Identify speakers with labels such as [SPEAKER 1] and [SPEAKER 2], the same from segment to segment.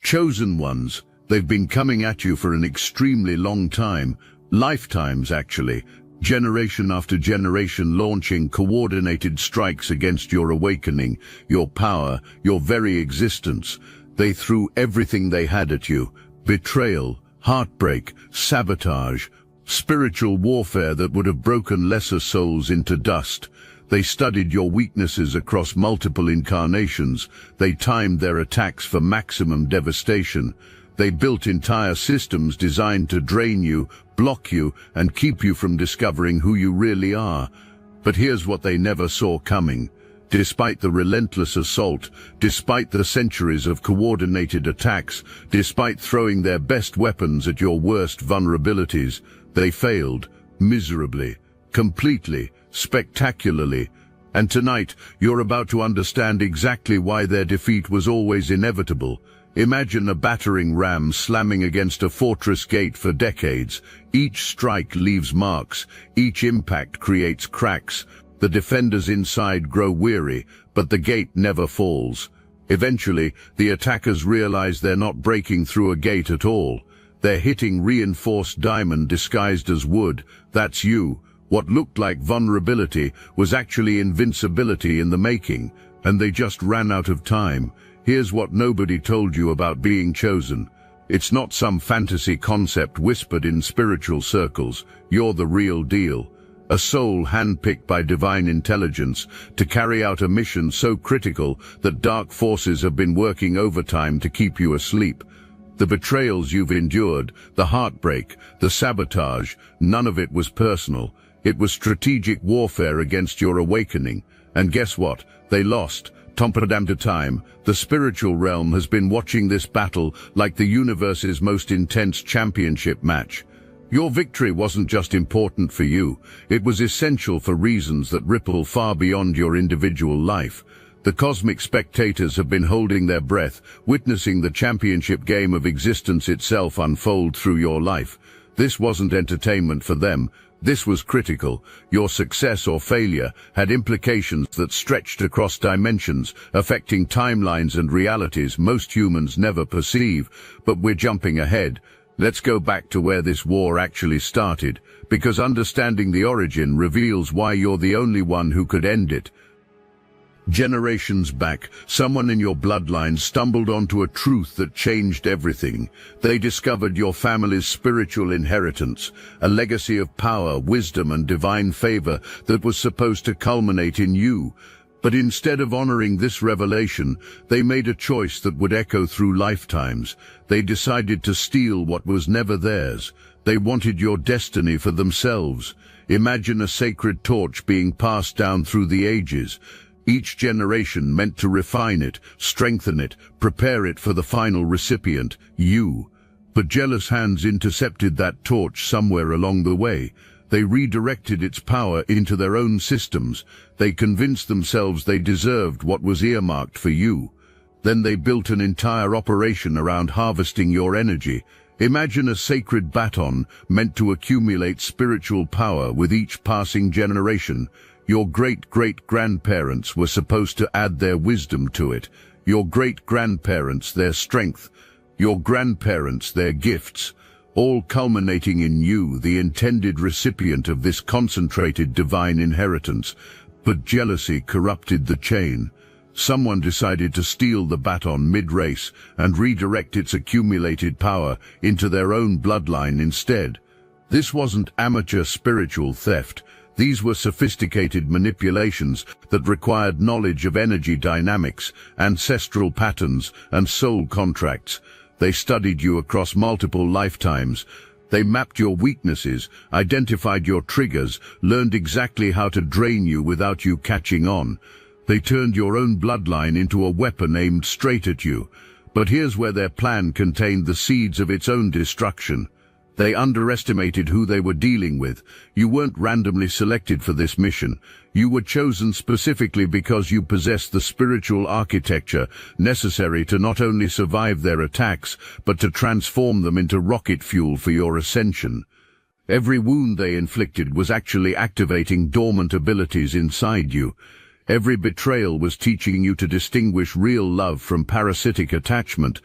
[SPEAKER 1] Chosen ones, they've been coming at you for an extremely long time, lifetimes actually, generation after generation, launching coordinated strikes against your awakening, your power, your very existence. They threw everything they had at you: betrayal, heartbreak, sabotage, spiritual warfare that would have broken lesser souls into dust. They studied your weaknesses across multiple incarnations. They timed their attacks for maximum devastation. They built entire systems designed to drain you, block you, and keep you from discovering who you really are. But here's what they never saw coming. Despite the relentless assault, despite the centuries of coordinated attacks, despite throwing their best weapons at your worst vulnerabilities, they failed, miserably, completely, spectacularly. And tonight, you're about to understand exactly why their defeat was always inevitable. Imagine a battering ram slamming against a fortress gate for decades. Each strike leaves marks, each impact creates cracks. The defenders inside grow weary, but the gate never falls. Eventually, the attackers realize they're not breaking through a gate at all. They're hitting reinforced diamond disguised as wood. That's you. What looked like vulnerability was actually invincibility in the making, and they just ran out of time. Here's what nobody told you about being chosen. It's not some fantasy concept whispered in spiritual circles. You're the real deal. A soul handpicked by divine intelligence to carry out a mission so critical that dark forces have been working overtime to keep you asleep. The betrayals you've endured, the heartbreak, the sabotage, none of it was personal. It was strategic warfare against your awakening. And guess what? They lost. Tompadam to time, the spiritual realm has been watching this battle like the universe's most intense championship match. Your victory wasn't just important for you, it was essential for reasons that ripple far beyond your individual life. The cosmic spectators have been holding their breath, witnessing the championship game of existence itself unfold through your life. This wasn't entertainment for them. This was critical. Your success or failure had implications that stretched across dimensions, affecting timelines and realities most humans never perceive. But we're jumping ahead. Let's go back to where this war actually started, because understanding the origin reveals why you're the only one who could end it. Generations back, someone in your bloodline stumbled onto a truth that changed everything. They discovered your family's spiritual inheritance, a legacy of power, wisdom, and divine favor that was supposed to culminate in you. But instead of honoring this revelation, they made a choice that would echo through lifetimes. They decided to steal what was never theirs. They wanted your destiny for themselves. Imagine a sacred torch being passed down through the ages. Each generation meant to refine it, strengthen it, prepare it for the final recipient, you. But jealous hands intercepted that torch somewhere along the way. They redirected its power into their own systems. They convinced themselves they deserved what was earmarked for you. Then they built an entire operation around harvesting your energy. Imagine a sacred baton meant to accumulate spiritual power with each passing generation. Your great-great-grandparents were supposed to add their wisdom to it. Your great-grandparents their strength. Your grandparents their gifts. All culminating in you, the intended recipient of this concentrated divine inheritance. But jealousy corrupted the chain. Someone decided to steal the baton mid-race and redirect its accumulated power into their own bloodline instead. This wasn't amateur spiritual theft. These were sophisticated manipulations that required knowledge of energy dynamics, ancestral patterns, and soul contracts. They studied you across multiple lifetimes. They mapped your weaknesses, identified your triggers, learned exactly how to drain you without you catching on. They turned your own bloodline into a weapon aimed straight at you. But here's where their plan contained the seeds of its own destruction. They underestimated who they were dealing with. You weren't randomly selected for this mission. You were chosen specifically because you possessed the spiritual architecture necessary to not only survive their attacks, but to transform them into rocket fuel for your ascension. Every wound they inflicted was actually activating dormant abilities inside you. Every betrayal was teaching you to distinguish real love from parasitic attachment.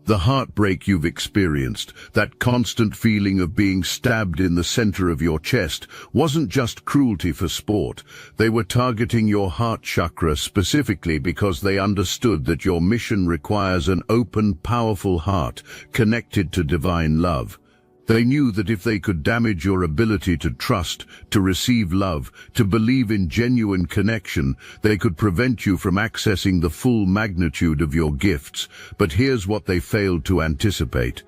[SPEAKER 1] The heartbreak you've experienced, that constant feeling of being stabbed in the center of your chest, wasn't just cruelty for sport. They were targeting your heart chakra specifically because they understood that your mission requires an open, powerful heart connected to divine love. They knew that if they could damage your ability to trust, to receive love, to believe in genuine connection, they could prevent you from accessing the full magnitude of your gifts. But here's what they failed to anticipate.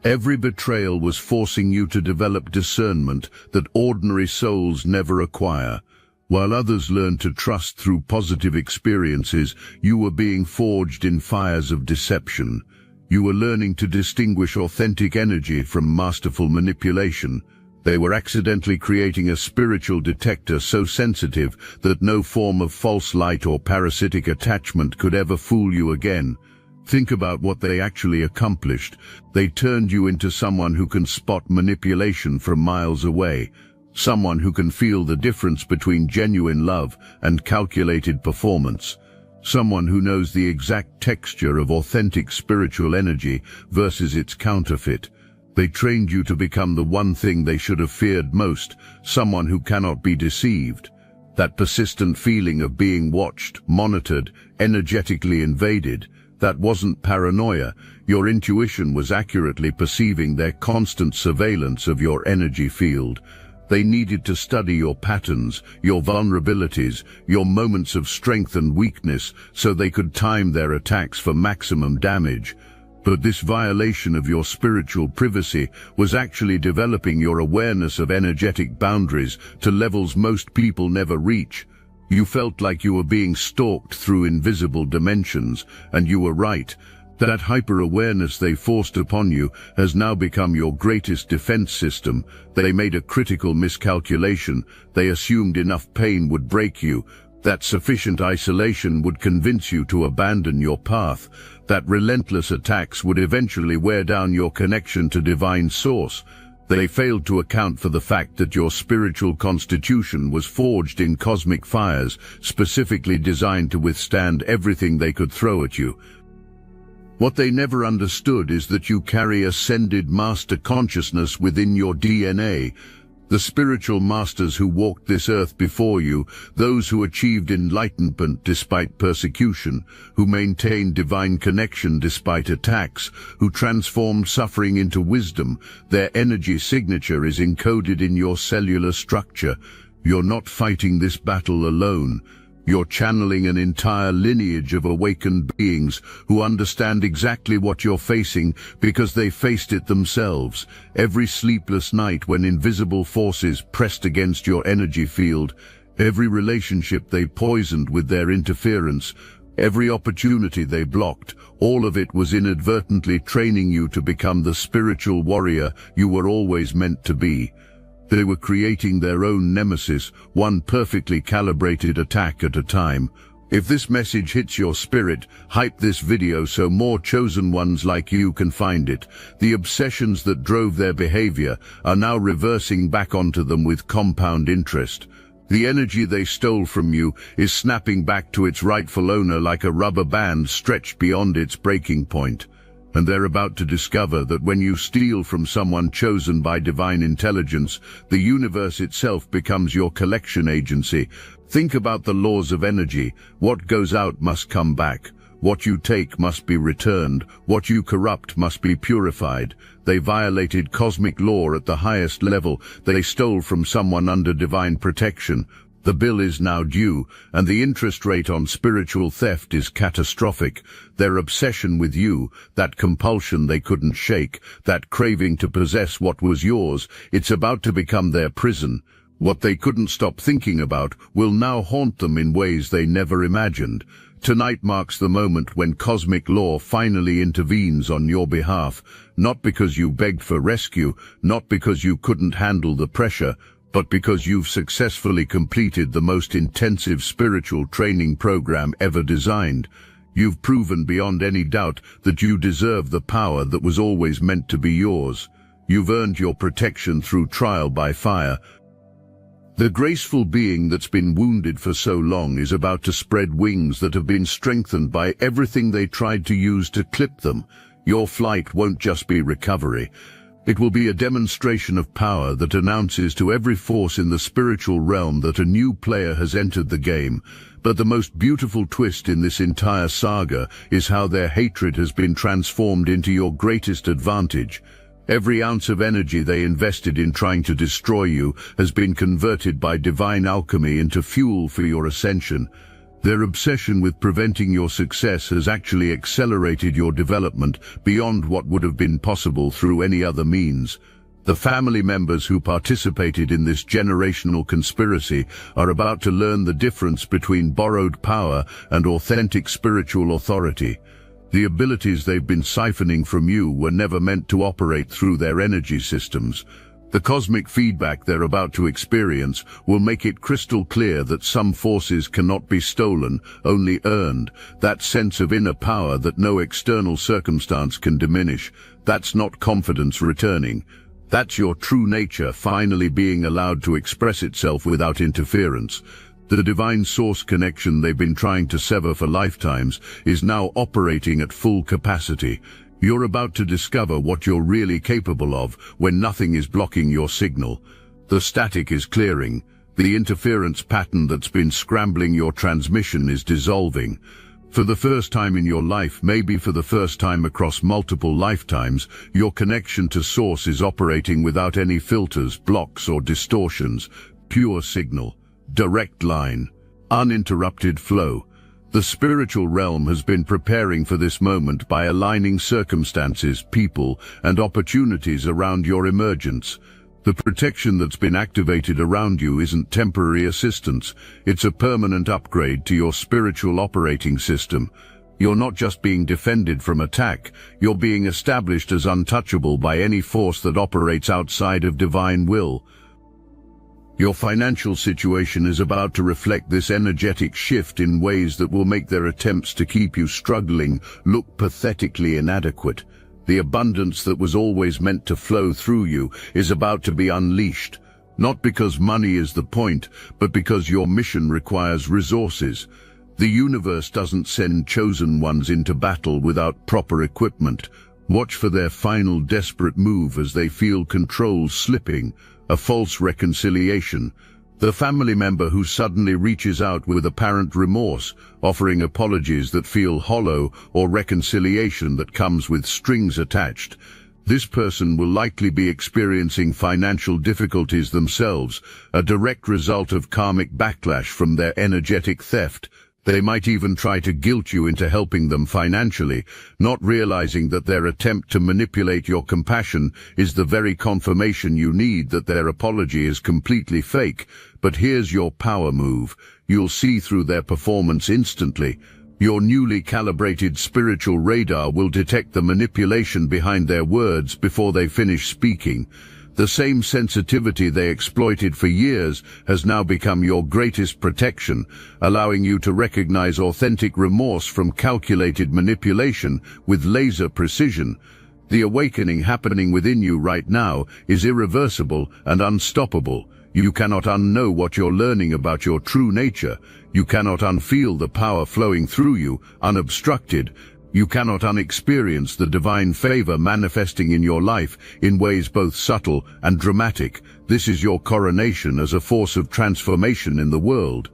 [SPEAKER 1] Every betrayal was forcing you to develop discernment that ordinary souls never acquire. While others learned to trust through positive experiences, you were being forged in fires of deception. You were learning to distinguish authentic energy from masterful manipulation. They were accidentally creating a spiritual detector so sensitive that no form of false light or parasitic attachment could ever fool you again. Think about what they actually accomplished. They turned you into someone who can spot manipulation from miles away, someone who can feel the difference between genuine love and calculated performance. Someone who knows the exact texture of authentic spiritual energy versus its counterfeit. They trained you to become the one thing they should have feared most, someone who cannot be deceived. That persistent feeling of being watched, monitored, energetically invaded, that wasn't paranoia. Your intuition was accurately perceiving their constant surveillance of your energy field. They needed to study your patterns, your vulnerabilities, your moments of strength and weakness, so they could time their attacks for maximum damage. But this violation of your spiritual privacy was actually developing your awareness of energetic boundaries to levels most people never reach. You felt like you were being stalked through invisible dimensions, and you were right. That hyper-awareness they forced upon you has now become your greatest defense system. They made a critical miscalculation. They assumed enough pain would break you, that sufficient isolation would convince you to abandon your path, that relentless attacks would eventually wear down your connection to divine source. They failed to account for the fact that your spiritual constitution was forged in cosmic fires, specifically designed to withstand everything they could throw at you. What they never understood is that you carry ascended master consciousness within your DNA. The spiritual masters who walked this earth before you, those who achieved enlightenment despite persecution, who maintained divine connection despite attacks, who transformed suffering into wisdom, their energy signature is encoded in your cellular structure. You're not fighting this battle alone. You're channeling an entire lineage of awakened beings who understand exactly what you're facing because they faced it themselves. Every sleepless night when invisible forces pressed against your energy field, every relationship they poisoned with their interference, every opportunity they blocked, all of it was inadvertently training you to become the spiritual warrior you were always meant to be. They were creating their own nemesis, one perfectly calibrated attack at a time. If this message hits your spirit, hype this video so more chosen ones like you can find it. The obsessions that drove their behavior are now reversing back onto them with compound interest. The energy they stole from you is snapping back to its rightful owner like a rubber band stretched beyond its breaking point. And they're about to discover that when you steal from someone chosen by divine intelligence, the universe itself becomes your collection agency. Think about the laws of energy. What goes out must come back. What you take must be returned. What you corrupt must be purified. They violated cosmic law at the highest level. They stole from someone under divine protection. The bill is now due, and the interest rate on spiritual theft is catastrophic. Their obsession with you, that compulsion they couldn't shake, that craving to possess what was yours, it's about to become their prison. What they couldn't stop thinking about will now haunt them in ways they never imagined. Tonight marks the moment when cosmic law finally intervenes on your behalf, not because you begged for rescue, not because you couldn't handle the pressure, but because you've successfully completed the most intensive spiritual training program ever designed. You've proven beyond any doubt that you deserve the power that was always meant to be yours. You've earned your protection through trial by fire. The graceful being that's been wounded for so long is about to spread wings that have been strengthened by everything they tried to use to clip them. Your flight won't just be recovery. It will be a demonstration of power that announces to every force in the spiritual realm that a new player has entered the game. But the most beautiful twist in this entire saga is how their hatred has been transformed into your greatest advantage. Every ounce of energy they invested in trying to destroy you has been converted by divine alchemy into fuel for your ascension. Their obsession with preventing your success has actually accelerated your development beyond what would have been possible through any other means. The family members who participated in this generational conspiracy are about to learn the difference between borrowed power and authentic spiritual authority. The abilities they've been siphoning from you were never meant to operate through their energy systems. The cosmic feedback they're about to experience will make it crystal clear that some forces cannot be stolen, only earned. That sense of inner power that no external circumstance can diminish. That's not confidence returning. That's your true nature finally being allowed to express itself without interference. The divine source connection they've been trying to sever for lifetimes is now operating at full capacity. You're about to discover what you're really capable of when nothing is blocking your signal. The static is clearing. The interference pattern that's been scrambling your transmission is dissolving. For the first time in your life, maybe for the first time across multiple lifetimes, your connection to Source is operating without any filters, blocks, or distortions. Pure signal. Direct line, uninterrupted flow. The spiritual realm has been preparing for this moment by aligning circumstances, people, and opportunities around your emergence. The protection that's been activated around you isn't temporary assistance. It's a permanent upgrade to your spiritual operating system. You're not just being defended from attack, you're being established as untouchable by any force that operates outside of divine will. Your financial situation is about to reflect this energetic shift in ways that will make their attempts to keep you struggling look pathetically inadequate. The abundance that was always meant to flow through you is about to be unleashed, not because money is the point, but because your mission requires resources. The universe doesn't send chosen ones into battle without proper equipment. Watch for their final desperate move as they feel control slipping. A false reconciliation. The family member who suddenly reaches out with apparent remorse, offering apologies that feel hollow, or reconciliation that comes with strings attached. This person will likely be experiencing financial difficulties themselves, a direct result of karmic backlash from their energetic theft. They might even try to guilt you into helping them financially, not realizing that their attempt to manipulate your compassion is the very confirmation you need that their apology is completely fake. But here's your power move. You'll see through their performance instantly. Your newly calibrated spiritual radar will detect the manipulation behind their words before they finish speaking. The same sensitivity they exploited for years has now become your greatest protection, allowing you to recognize authentic remorse from calculated manipulation with laser precision. The awakening happening within you right now is irreversible and unstoppable. You cannot unknow what you're learning about your true nature. You cannot unfeel the power flowing through you, unobstructed. You cannot unexperience the divine favor manifesting in your life in ways both subtle and dramatic. This is your coronation as a force of transformation in the world.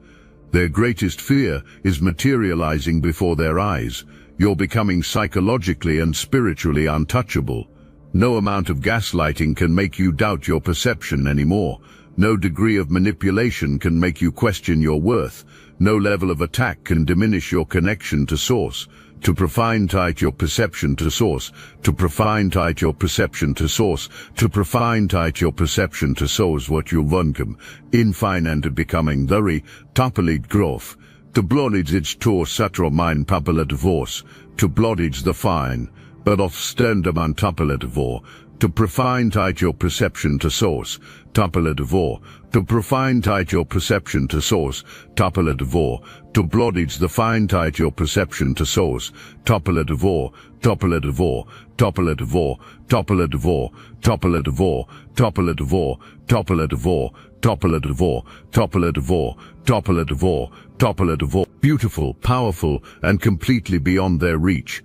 [SPEAKER 1] Their greatest fear is materializing before their eyes. You're becoming psychologically and spiritually untouchable. No amount of gaslighting can make you doubt your perception anymore. No degree of manipulation can make you question your worth. No level of attack can diminish your connection to Source. To profine tight your perception to Source, to profine tight your perception to Source, to profine tight your perception to Source what you wankum, infine and becoming very tupelit grof, to blodage its tor satro mine papilla divorce, to blodage the fine, but of stendaman tupela devor, to profine tight your perception to Source, tupela devor, to profine tight your perception to Source, tupela devor, to blodage the fine tight your perception to Source, tupela devor, tupela devor, tupela devor, tupela devor, tupela devor, tupela devor, tupela devor, tupela devor, tupela devor, tupela devor, tupela devor. Beautiful, powerful, and completely beyond their reach.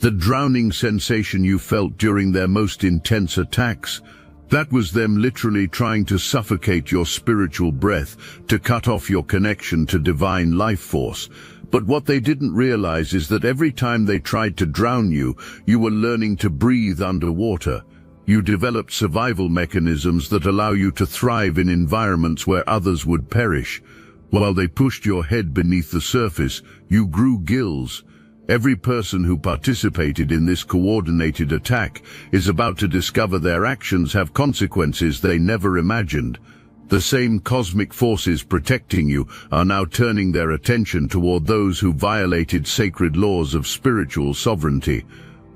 [SPEAKER 1] The drowning sensation you felt during their most intense attacks, that was them literally trying to suffocate your spiritual breath, to cut off your connection to divine life force. But what they didn't realize is that every time they tried to drown you, you were learning to breathe underwater. You developed survival mechanisms that allow you to thrive in environments where others would perish. While they pushed your head beneath the surface, you grew gills. Every person who participated in this coordinated attack is about to discover their actions have consequences they never imagined. The same cosmic forces protecting you are now turning their attention toward those who violated sacred laws of spiritual sovereignty.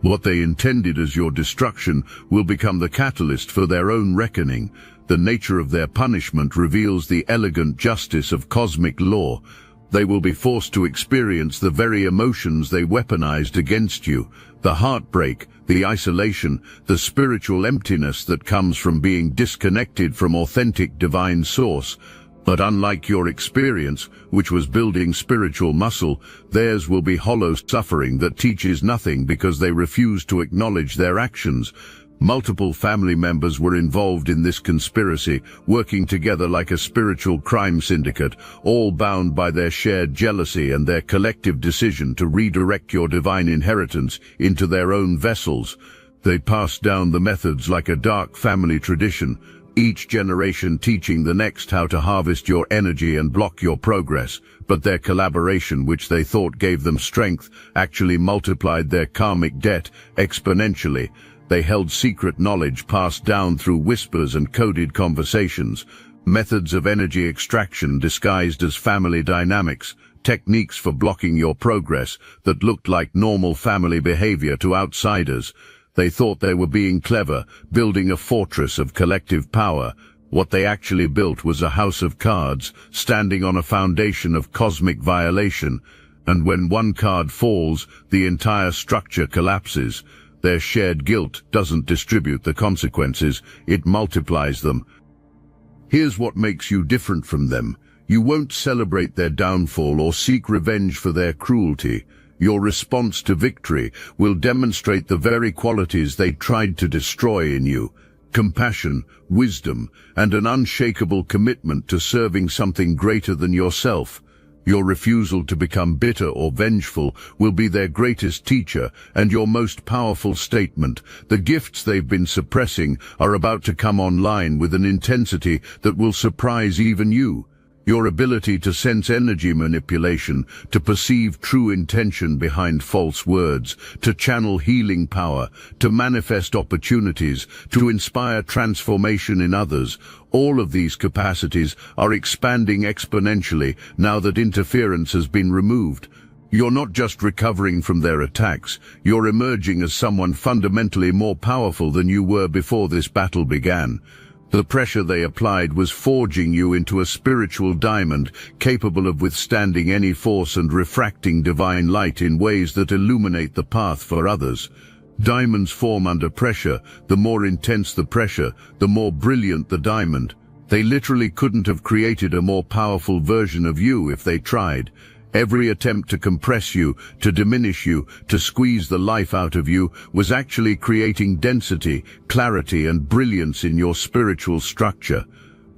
[SPEAKER 1] What they intended as your destruction will become the catalyst for their own reckoning. The nature of their punishment reveals the elegant justice of cosmic law. They will be forced to experience the very emotions they weaponized against you, the heartbreak, the isolation, the spiritual emptiness that comes from being disconnected from authentic divine source. But unlike your experience, which was building spiritual muscle, theirs will be hollow suffering that teaches nothing because they refuse to acknowledge their actions. Multiple family members were involved in this conspiracy, working together like a spiritual crime syndicate, all bound by their shared jealousy and their collective decision to redirect your divine inheritance into their own vessels. They passed down the methods like a dark family tradition, each generation teaching the next how to harvest your energy and block your progress. But their collaboration, which they thought gave them strength, actually multiplied their karmic debt exponentially. They held secret knowledge passed down through whispers and coded conversations, methods of energy extraction disguised as family dynamics, techniques for blocking your progress that looked like normal family behavior to outsiders. They thought they were being clever, building a fortress of collective power. What they actually built was a house of cards, standing on a foundation of cosmic violation. And when one card falls, the entire structure collapses. Their shared guilt doesn't distribute the consequences, it multiplies them. Here's what makes you different from them. You won't celebrate their downfall or seek revenge for their cruelty. Your response to victory will demonstrate the very qualities they tried to destroy in you: compassion, wisdom, and an unshakable commitment to serving something greater than yourself. Your refusal to become bitter or vengeful will be their greatest teacher and your most powerful statement. The gifts they've been suppressing are about to come online with an intensity that will surprise even you. Your ability to sense energy manipulation, to perceive true intention behind false words, to channel healing power, to manifest opportunities, to inspire transformation in others, all of these capacities are expanding exponentially now that interference has been removed. You're not just recovering from their attacks, you're emerging as someone fundamentally more powerful than you were before this battle began. The pressure they applied was forging you into a spiritual diamond, capable of withstanding any force and refracting divine light in ways that illuminate the path for others. Diamonds form under pressure. The more intense the pressure, the more brilliant the diamond. They literally couldn't have created a more powerful version of you if they tried. Every attempt to compress you, to diminish you, to squeeze the life out of you was actually creating density, clarity, and brilliance in your spiritual structure.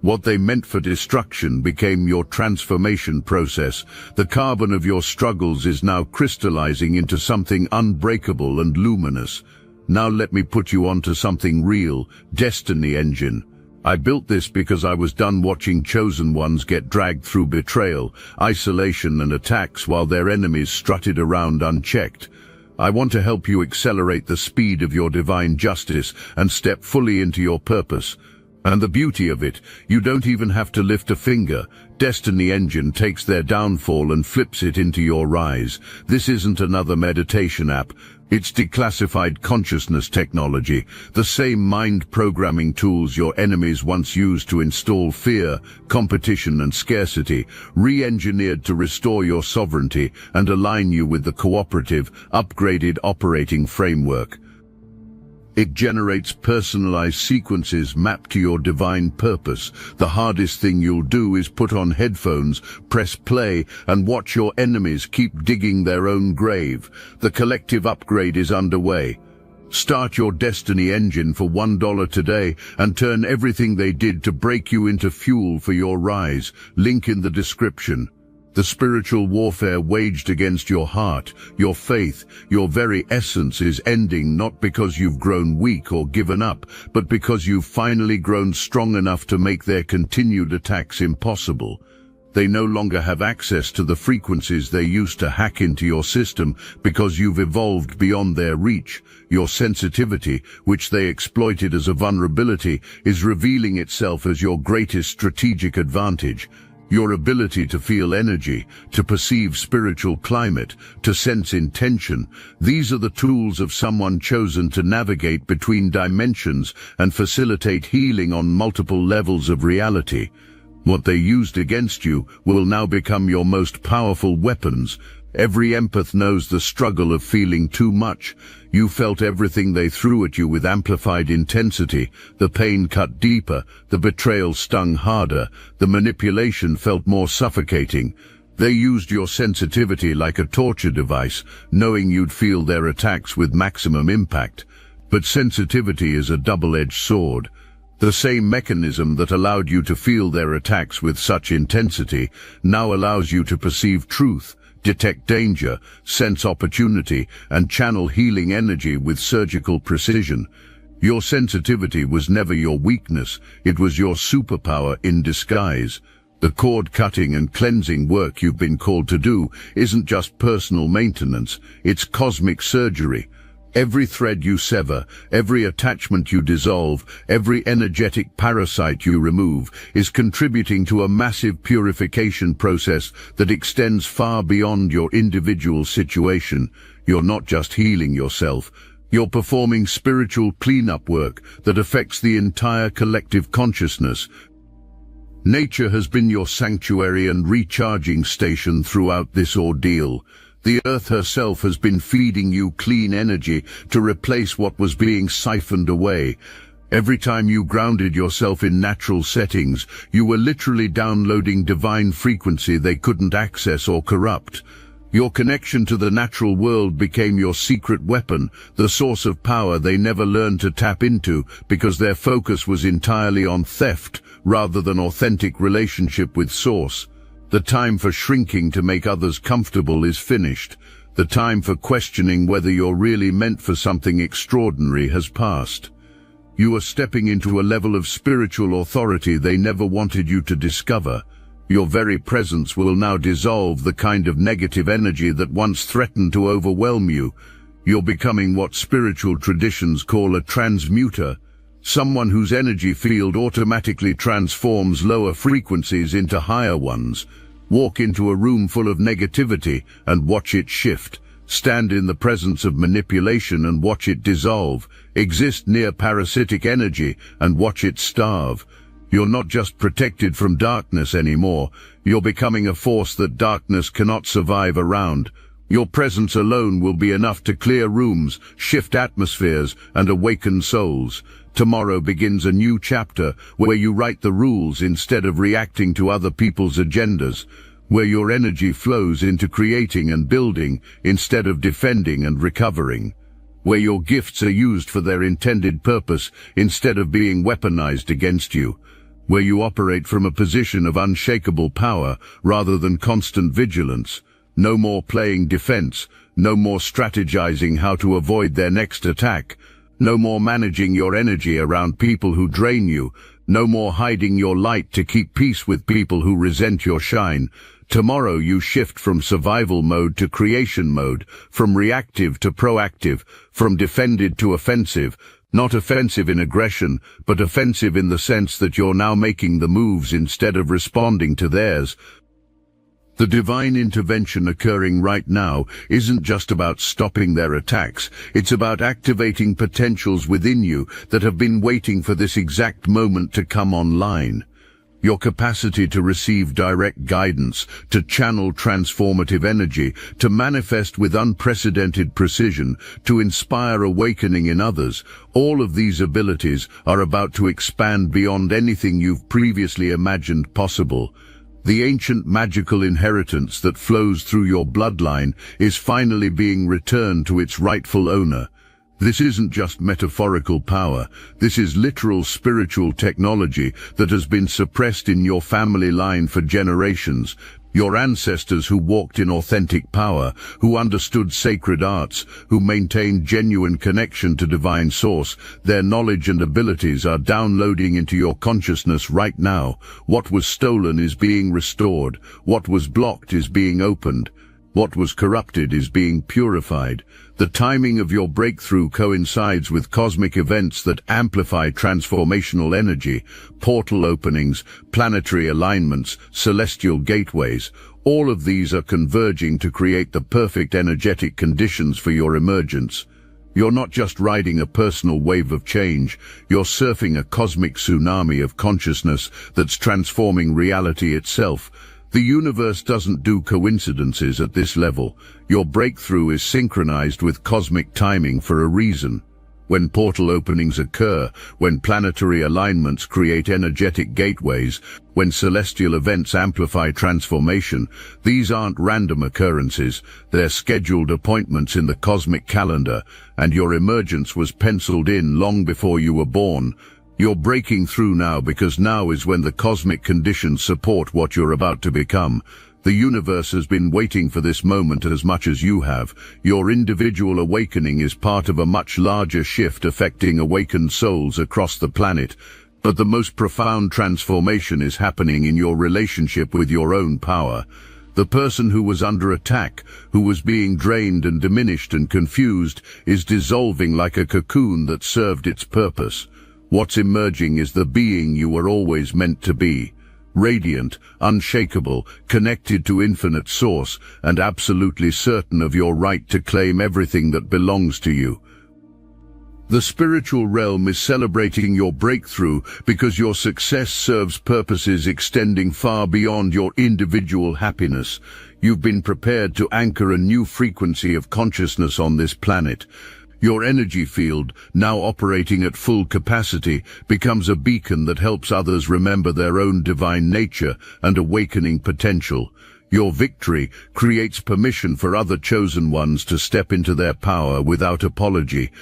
[SPEAKER 1] What they meant for destruction became your transformation process. The carbon of your struggles is now crystallizing into something unbreakable and luminous. Now let me put you onto something real: Destiny Engine. I built this because I was done watching chosen ones get dragged through betrayal, isolation, and attacks while their enemies strutted around unchecked. I want to help you accelerate the speed of your divine justice and step fully into your purpose. And the beauty of it, you don't even have to lift a finger. Destiny Engine takes their downfall and flips it into your rise. This isn't another meditation app. It's declassified consciousness technology, the same mind-programming tools your enemies once used to install fear, competition, and scarcity, re-engineered to restore your sovereignty and align you with the cooperative, upgraded operating framework. It generates personalized sequences mapped to your divine purpose. The hardest thing you'll do is put on headphones, press play, and watch your enemies keep digging their own grave. The collective upgrade is underway. Start your destiny engine for $1 today and turn everything they did to break you into fuel for your rise. Link in the description. The spiritual warfare waged against your heart, your faith, your very essence is ending, not because you've grown weak or given up, but because you've finally grown strong enough to make their continued attacks impossible. They no longer have access to the frequencies they used to hack into your system because you've evolved beyond their reach. Your sensitivity, which they exploited as a vulnerability, is revealing itself as your greatest strategic advantage. Your ability to feel energy, to perceive spiritual climate, to sense intention, these are the tools of someone chosen to navigate between dimensions and facilitate healing on multiple levels of reality. What they used against you will now become your most powerful weapons. Every empath knows the struggle of feeling too much. You felt everything they threw at you with amplified intensity. The pain cut deeper, the betrayal stung harder, the manipulation felt more suffocating. They used your sensitivity like a torture device, knowing you'd feel their attacks with maximum impact. But sensitivity is a double-edged sword. The same mechanism that allowed you to feel their attacks with such intensity now allows you to perceive truth, detect danger, sense opportunity, and channel healing energy with surgical precision. Your sensitivity was never your weakness, it was your superpower in disguise. The cord-cutting and cleansing work you've been called to do isn't just personal maintenance, it's cosmic surgery. Every thread you sever, every attachment you dissolve, every energetic parasite you remove is contributing to a massive purification process that extends far beyond your individual situation. You're not just healing yourself, you're performing spiritual cleanup work that affects the entire collective consciousness. Nature has been your sanctuary and recharging station throughout this ordeal. The earth herself has been feeding you clean energy to replace what was being siphoned away. Every time you grounded yourself in natural settings, you were literally downloading divine frequency they couldn't access or corrupt. Your connection to the natural world became your secret weapon, the source of power they never learned to tap into because their focus was entirely on theft rather than authentic relationship with Source. The time for shrinking to make others comfortable is finished. The time for questioning whether you're really meant for something extraordinary has passed. You are stepping into a level of spiritual authority they never wanted you to discover. Your very presence will now dissolve the kind of negative energy that once threatened to overwhelm you. You're becoming what spiritual traditions call a transmuter, someone whose energy field automatically transforms lower frequencies into higher ones. Walk into a room full of negativity and watch it shift. Stand in the presence of manipulation and watch it dissolve. Exist near parasitic energy and watch it starve. You're not just protected from darkness anymore. You're becoming a force that darkness cannot survive around. Your presence alone will be enough to clear rooms, shift atmospheres, and awaken souls. Tomorrow begins a new chapter where you write the rules instead of reacting to other people's agendas, where your energy flows into creating and building instead of defending and recovering, where your gifts are used for their intended purpose instead of being weaponized against you, where you operate from a position of unshakable power rather than constant vigilance. No more playing defense, no more strategizing how to avoid their next attack, no more managing your energy around people who drain you, no more hiding your light to keep peace with people who resent your shine. Tomorrow you shift from survival mode to creation mode, from reactive to proactive, from defended to offensive. Not offensive in aggression, but offensive in the sense that you're now making the moves instead of responding to theirs. The divine intervention occurring right now isn't just about stopping their attacks, it's about activating potentials within you that have been waiting for this exact moment to come online. Your capacity to receive direct guidance, to channel transformative energy, to manifest with unprecedented precision, to inspire awakening in others, all of these abilities are about to expand beyond anything you've previously imagined possible. The ancient magical inheritance that flows through your bloodline is finally being returned to its rightful owner. This isn't just metaphorical power, this is literal spiritual technology that has been suppressed in your family line for generations. Your ancestors who walked in authentic power, who understood sacred arts, who maintained genuine connection to divine source, their knowledge and abilities are downloading into your consciousness right now. What was stolen is being restored. What was blocked is being opened. What was corrupted is being purified. The timing of your breakthrough coincides with cosmic events that amplify transformational energy, portal openings, planetary alignments, celestial gateways. All of these are converging to create the perfect energetic conditions for your emergence. You're not just riding a personal wave of change, you're surfing a cosmic tsunami of consciousness that's transforming reality itself. The universe doesn't do coincidences at this level. Your breakthrough is synchronized with cosmic timing for a reason. When portal openings occur, when planetary alignments create energetic gateways, when celestial events amplify transformation, these aren't random occurrences, they're scheduled appointments in the cosmic calendar, and your emergence was penciled in long before you were born. You're breaking through now because now is when the cosmic conditions support what you're about to become. The universe has been waiting for this moment as much as you have. Your individual awakening is part of a much larger shift affecting awakened souls across the planet. But the most profound transformation is happening in your relationship with your own power. The person who was under attack, who was being drained and diminished and confused, is dissolving like a cocoon that served its purpose. What's emerging is the being you were always meant to be. Radiant, unshakable, connected to infinite source, and absolutely certain of your right to claim everything that belongs to you. The spiritual realm is celebrating your breakthrough because your success serves purposes extending far beyond your individual happiness. You've been prepared to anchor a new frequency of consciousness on this planet. Your energy field, now operating at full capacity, becomes a beacon that helps others remember their own divine nature and awakening potential. Your victory creates permission for other chosen ones to step into their power without apology.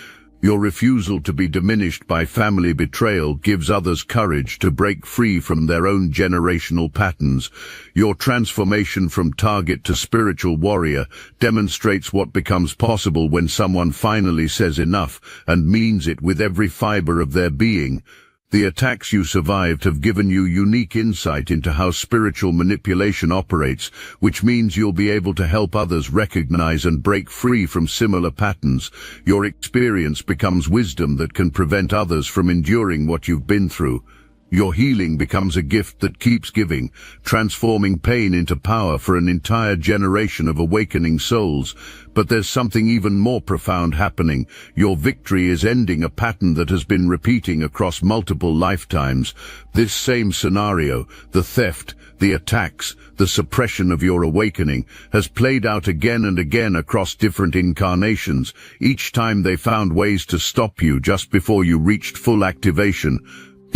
[SPEAKER 1] Your refusal to be diminished by family betrayal gives others courage to break free from their own generational patterns. Your transformation from target to spiritual warrior demonstrates what becomes possible when someone finally says enough and means it with every fiber of their being. The attacks you survived have given you unique insight into how spiritual manipulation operates, which means you'll be able to help others recognize and break free from similar patterns. Your experience becomes wisdom that can prevent others from enduring what you've been through. Your healing becomes a gift that keeps giving, transforming pain into power for an entire generation of awakening souls. But there's something even more profound happening. Your victory is ending a pattern that has been repeating across multiple lifetimes. This same scenario, the theft, the attacks, the suppression of your awakening, has played out again and again across different incarnations. Each time they found ways to stop you just before you reached full activation.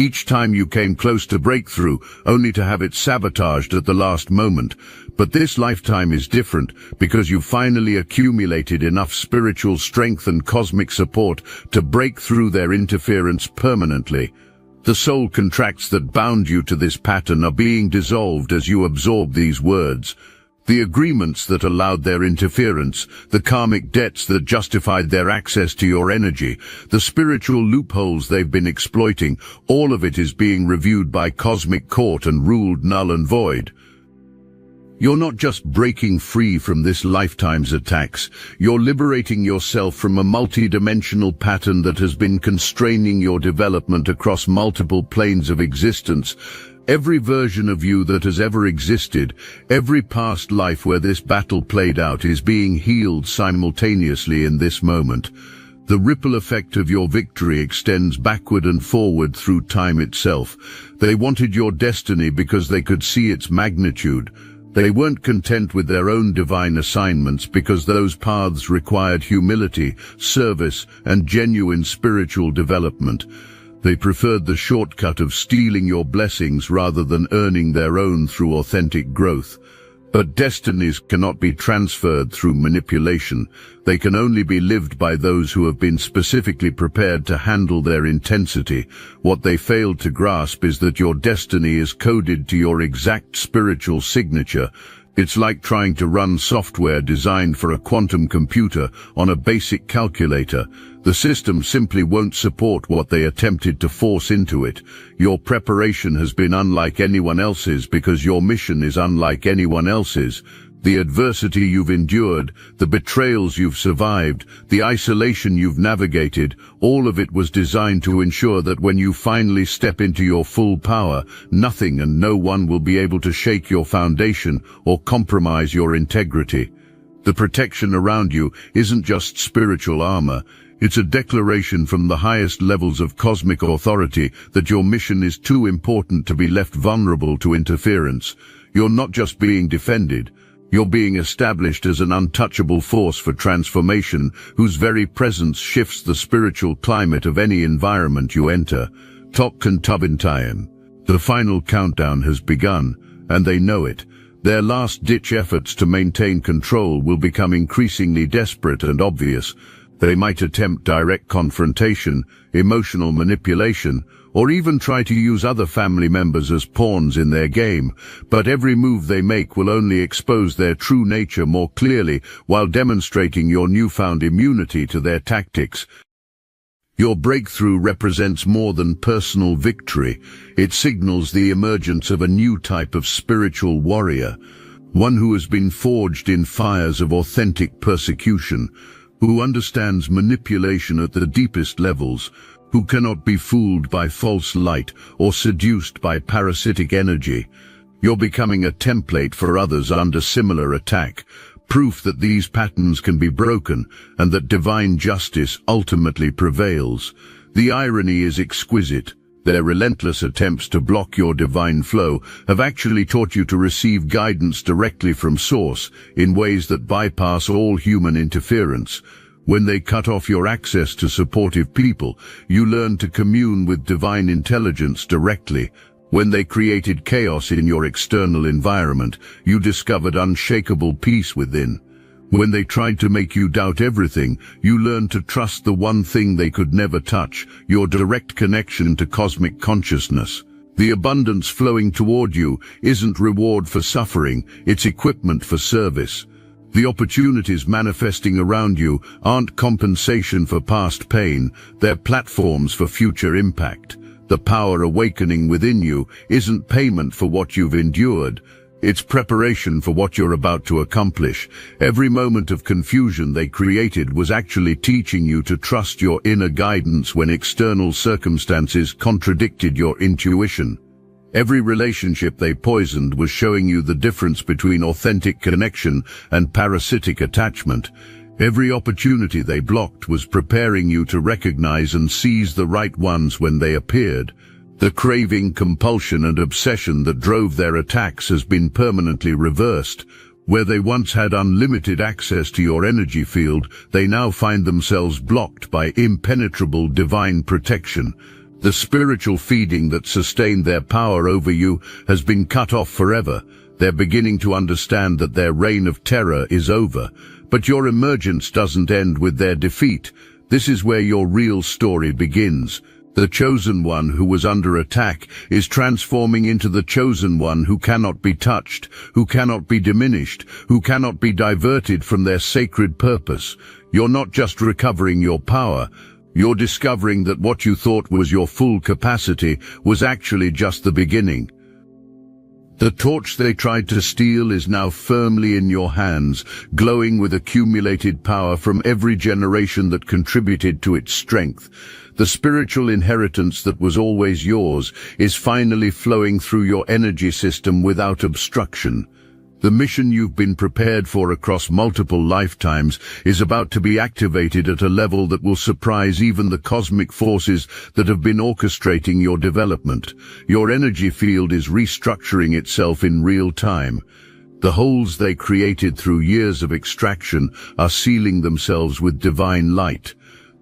[SPEAKER 1] Each time you came close to breakthrough, only to have it sabotaged at the last moment. But this lifetime is different because you finally accumulated enough spiritual strength and cosmic support to break through their interference permanently. The soul contracts that bound you to this pattern are being dissolved as you absorb these words. The agreements that allowed their interference, the karmic debts that justified their access to your energy, the spiritual loopholes they've been exploiting, all of it is being reviewed by cosmic court and ruled null and void. You're not just breaking free from this lifetime's attacks, you're liberating yourself from a multi-dimensional pattern that has been constraining your development across multiple planes of existence. Every version of you that has ever existed, every past life where this battle played out is being healed simultaneously in this moment. The ripple effect of your victory extends backward and forward through time itself. They wanted your destiny because they could see its magnitude. They weren't content with their own divine assignments because those paths required humility, service, and genuine spiritual development. They preferred the shortcut of stealing your blessings rather than earning their own through authentic growth. But destinies cannot be transferred through manipulation. They can only be lived by those who have been specifically prepared to handle their intensity. What they failed to grasp is that your destiny is coded to your exact spiritual signature. It's like trying to run software designed for a quantum computer on a basic calculator. The system simply won't support what they attempted to force into it. Your preparation has been unlike anyone else's because your mission is unlike anyone else's. The adversity you've endured, the betrayals you've survived, the isolation you've navigated, all of it was designed to ensure that when you finally step into your full power, nothing and no one will be able to shake your foundation or compromise your integrity. The protection around you isn't just spiritual armor. It's a declaration from the highest levels of cosmic authority that your mission is too important to be left vulnerable to interference. You're not just being defended. You're being established as an untouchable force for transformation whose very presence shifts the spiritual climate of any environment you enter. Tokkan Tubintayan. The final countdown has begun, and they know it. Their last-ditch efforts to maintain control will become increasingly desperate and obvious. They might attempt direct confrontation, emotional manipulation, or even try to use other family members as pawns in their game, but every move they make will only expose their true nature more clearly while demonstrating your newfound immunity to their tactics. Your breakthrough represents more than personal victory. It signals the emergence of a new type of spiritual warrior, one who has been forged in fires of authentic persecution, who understands manipulation at the deepest levels, who cannot be fooled by false light or seduced by parasitic energy. You're becoming a template for others under similar attack, proof that these patterns can be broken and that divine justice ultimately prevails. The irony is exquisite. Their relentless attempts to block your divine flow have actually taught you to receive guidance directly from Source in ways that bypass all human interference. When they cut off your access to supportive people, you learn to commune with divine intelligence directly. When they created chaos in your external environment, you discovered unshakable peace within. When they tried to make you doubt everything, you learned to trust the one thing they could never touch, your direct connection to cosmic consciousness. The abundance flowing toward you isn't reward for suffering, it's equipment for service. The opportunities manifesting around you aren't compensation for past pain, they're platforms for future impact. The power awakening within you isn't payment for what you've endured. It's preparation for what you're about to accomplish. Every moment of confusion they created was actually teaching you to trust your inner guidance when external circumstances contradicted your intuition. Every relationship they poisoned was showing you the difference between authentic connection and parasitic attachment. Every opportunity they blocked was preparing you to recognize and seize the right ones when they appeared. The craving, compulsion, and obsession that drove their attacks has been permanently reversed. Where they once had unlimited access to your energy field, they now find themselves blocked by impenetrable divine protection. The spiritual feeding that sustained their power over you has been cut off forever. They're beginning to understand that their reign of terror is over. But your emergence doesn't end with their defeat. This is where your real story begins. The chosen one who was under attack is transforming into the chosen one who cannot be touched, who cannot be diminished, who cannot be diverted from their sacred purpose. You're not just recovering your power. You're discovering that what you thought was your full capacity was actually just the beginning. The torch they tried to steal is now firmly in your hands, glowing with accumulated power from every generation that contributed to its strength. The spiritual inheritance that was always yours is finally flowing through your energy system without obstruction. The mission you've been prepared for across multiple lifetimes is about to be activated at a level that will surprise even the cosmic forces that have been orchestrating your development. Your energy field is restructuring itself in real time. The holes they created through years of extraction are sealing themselves with divine light.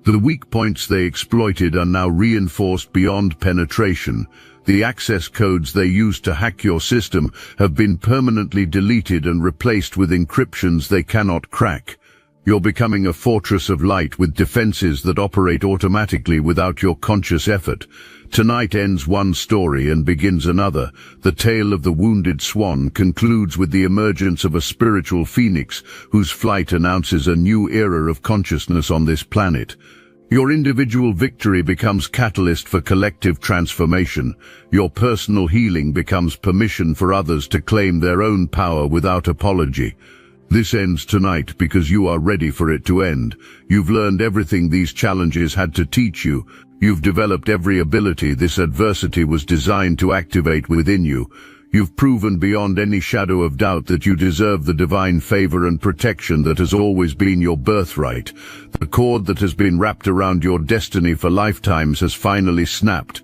[SPEAKER 1] The weak points they exploited are now reinforced beyond penetration. The access codes they used to hack your system have been permanently deleted and replaced with encryptions they cannot crack. You're becoming a fortress of light with defenses that operate automatically without your conscious effort. Tonight ends one story and begins another. The tale of the wounded swan concludes with the emergence of a spiritual phoenix whose flight announces a new era of consciousness on this planet. Your individual victory becomes catalyst for collective transformation. Your personal healing becomes permission for others to claim their own power without apology. This ends tonight because you are ready for it to end. You've learned everything these challenges had to teach you. You've developed every ability this adversity was designed to activate within you. You've proven beyond any shadow of doubt that you deserve the divine favor and protection that has always been your birthright. The cord that has been wrapped around your destiny for lifetimes has finally snapped.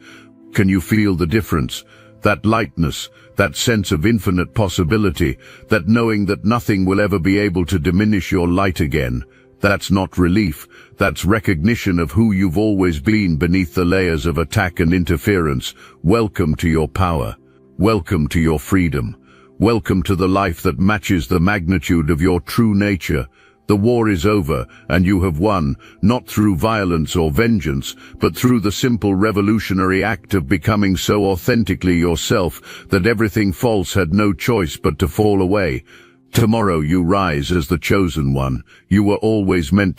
[SPEAKER 1] Can you feel the difference? That lightness, that sense of infinite possibility, that knowing that nothing will ever be able to diminish your light again. That's not relief, that's recognition of who you've always been beneath the layers of attack and interference. Welcome to your power. Welcome to your freedom. Welcome to the life that matches the magnitude of your true nature. The war is over, and you have won, not through violence or vengeance, but through the simple revolutionary act of becoming so authentically yourself that everything false had no choice but to fall away. Tomorrow you rise as the chosen one. You were always meant